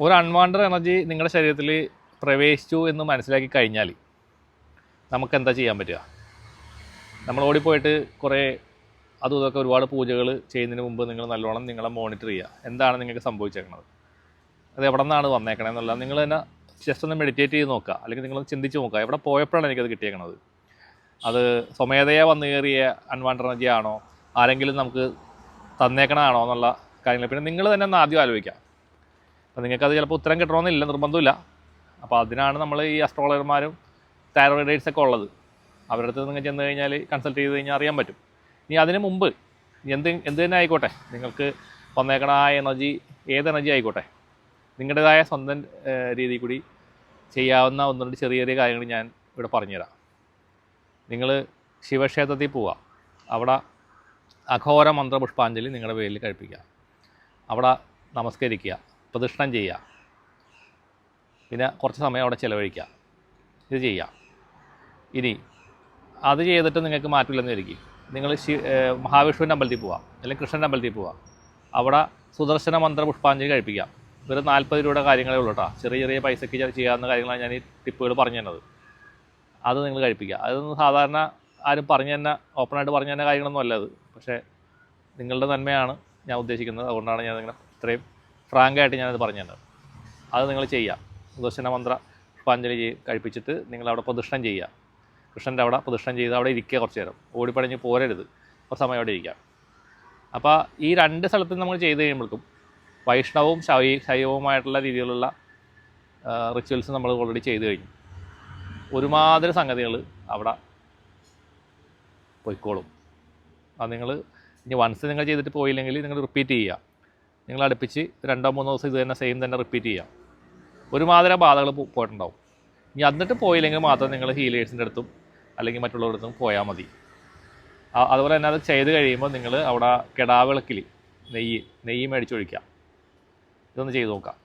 ഒരു unwanted energy നിങ്ങളുടെ ശരീരത്തിൽ പ്രവേശിച്ചു എന്ന് മനസ്സിലാക്കി കഴിഞ്ഞാൽ നമുക്ക് എന്താ ചെയ്യാൻ പറ്റുക? നമ്മൾ ഓടിപ്പോയിട്ട് കുറേ അതും ഇതൊക്കെ ഒരുപാട് പൂജകൾ ചെയ്യുന്നതിന് മുമ്പ് നിങ്ങൾ നല്ലോണം നിങ്ങളെ മോണിറ്റർ ചെയ്യുക. എന്താണ് നിങ്ങൾക്ക് സംഭവിച്ചേക്കുന്നത്, അത് എവിടെ നിന്നാണ് വന്നേക്കണത് എന്നുള്ളത് നിങ്ങൾ തന്നെ ജസ്റ്റ് ഒന്ന് മെഡിറ്റേറ്റ് ചെയ്ത് നോക്കുക. അല്ലെങ്കിൽ നിങ്ങൾ ചിന്തിച്ച് നോക്കുക, എവിടെ പോയപ്പോഴാണ് എനിക്കത് കിട്ടിയേക്കണത്. അത് സ്വമേധയാ വന്നു കയറിയ അൺവാണ്ടഡ് എനർജി ആണോ, ആരെങ്കിലും നമുക്ക് തന്നേക്കണതാണോ എന്നുള്ള കാര്യങ്ങൾ പിന്നെ നിങ്ങൾ തന്നെ ഒന്ന് ആദ്യം ആലോചിക്കാം. അപ്പോൾ നിങ്ങൾക്കത് ചിലപ്പോൾ ഉത്തരം കിട്ടണമെന്നില്ല, നിർബന്ധമില്ല. അപ്പോൾ അതിനാണ് നമ്മൾ ഈ അസ്ട്രോളജർമാരും താരോയിഡേഴ്സൊക്കെ ഉള്ളത്. അവരുടെ അടുത്ത് നിങ്ങൾ ചെന്ന് കഴിഞ്ഞാൽ കൺസൾട്ട് ചെയ്ത് കഴിഞ്ഞാൽ അറിയാൻ പറ്റും. ഇനി അതിന് മുമ്പ് എന്ത് തന്നെ ആയിക്കോട്ടെ, നിങ്ങൾക്ക് വന്നേക്കണ ആ എനർജി ഏത് എനർജി ആയിക്കോട്ടെ, നിങ്ങളുടേതായ സ്വന്തം രീതി കൂടി ചെയ്യാവുന്ന ഒന്ന് രണ്ട് ചെറിയ ചെറിയ കാര്യങ്ങൾ ഞാൻ ഇവിടെ പറഞ്ഞുതരാം. നിങ്ങൾ ശിവക്ഷേത്രത്തിൽ പോവുക, അവിടെ അഘോര മന്ത്രപുഷ്പാഞ്ജലി നിങ്ങളുടെ പേരിൽ കഴിപ്പിക്കുക, അവിടെ നമസ്കരിക്കുക, പ്രദക്ഷിണം ചെയ്യുക, പിന്നെ കുറച്ച് സമയം അവിടെ ചിലവഴിക്കുക. ഇത് ചെയ്യുക. ഇനി അത് ചെയ്തിട്ട് നിങ്ങൾക്ക് മാറ്റില്ലെന്ന് വിചാരിക്കും, നിങ്ങൾ മഹാവിഷ്ണുവിൻ്റെ അമ്പലത്തിൽ പോവുക, അല്ലെങ്കിൽ കൃഷ്ണൻ്റെ അമ്പലത്തിൽ പോവുക, അവിടെ സുദർശന മന്ത്ര പുഷ്പാഞ്ജലി കഴിപ്പിക്കുക. ഒരു 40 രൂപയുടെ കാര്യങ്ങളേ ഉള്ളൂ കേട്ടോ. ചെറിയ ചെറിയ പൈസയ്ക്ക് ചെയ്യാവുന്ന കാര്യങ്ങളാണ് ഞാൻ ഈ ടിപ്പുകൾ പറഞ്ഞു തന്നത്. അത് നിങ്ങൾ കഴിപ്പിക്കുക. അതൊന്നും സാധാരണ ആരും പറഞ്ഞു തന്നെ ഓപ്പണായിട്ട് പറഞ്ഞു തന്നെ കാര്യങ്ങളൊന്നും അല്ല അത്. പക്ഷേ നിങ്ങളുടെ നന്മയാണ് ഞാൻ ഉദ്ദേശിക്കുന്നത്. അതുകൊണ്ടാണ് ഞാൻ നിങ്ങളെ ഇത്രയും ഫ്രാങ്കായിട്ട് ഞാനത് പറഞ്ഞു തന്നത്. അത് നിങ്ങൾ ചെയ്യുക. സുദർശന മന്ത്ര പുഷ്പാഞ്ജലി കഴിപ്പിച്ചിട്ട് നിങ്ങളവിടെ പ്രദക്ഷിണം ചെയ്യുക. കൃഷ്ണൻ്റെ അവിടെ പ്രദക്ഷിണം ചെയ്ത് അവിടെ ഇരിക്കുക. കുറച്ച് നേരം ഓടിപ്പടഞ്ഞ് പോരരുത്, കുറച്ച് സമയം അവിടെ ഇരിക്കുക. അപ്പോൾ ഈ 2 സ്ഥലത്തും നമ്മൾ ചെയ്ത് കഴിയുമ്പോഴേക്കും വൈഷ്ണവും ശൈവവുമായിട്ടുള്ള രീതിയിലുള്ള റിച്വൽസ് നമ്മൾ ഓൾറെഡി ചെയ്ത് കഴിഞ്ഞു. ഒരുമാതിരി സംഗതികൾ അവിടെ പോയിക്കോളും. അത് നിങ്ങൾ ഇനി വൺസ് നിങ്ങൾ ചെയ്തിട്ട് പോയില്ലെങ്കിൽ നിങ്ങൾ റിപ്പീറ്റ് ചെയ്യുക. നിങ്ങൾ അടുപ്പിച്ച് 2-3 ദിവസം ഇത് തന്നെ സെയിം തന്നെ റിപ്പീറ്റ് ചെയ്യുക. ഒരുമാതിരി ബാധകൾ പോയിട്ടുണ്ടാവും. ഇനി എന്നിട്ട് പോയില്ലെങ്കിൽ മാത്രം നിങ്ങൾ ഹീലേഴ്സിൻ്റെ അടുത്തും അല്ലെങ്കിൽ മറ്റുള്ളവരുടെ അടുത്തും പോയാൽ മതി. അതുപോലെ തന്നെ അത് ചെയ്ത് കഴിയുമ്പോൾ നിങ്ങൾ അവിടെ കെടാവിളക്കിൽ നെയ്യ് മേടിച്ചൊഴിക്കുക. ഇതൊന്ന് ചെയ്ത് നോക്കാം.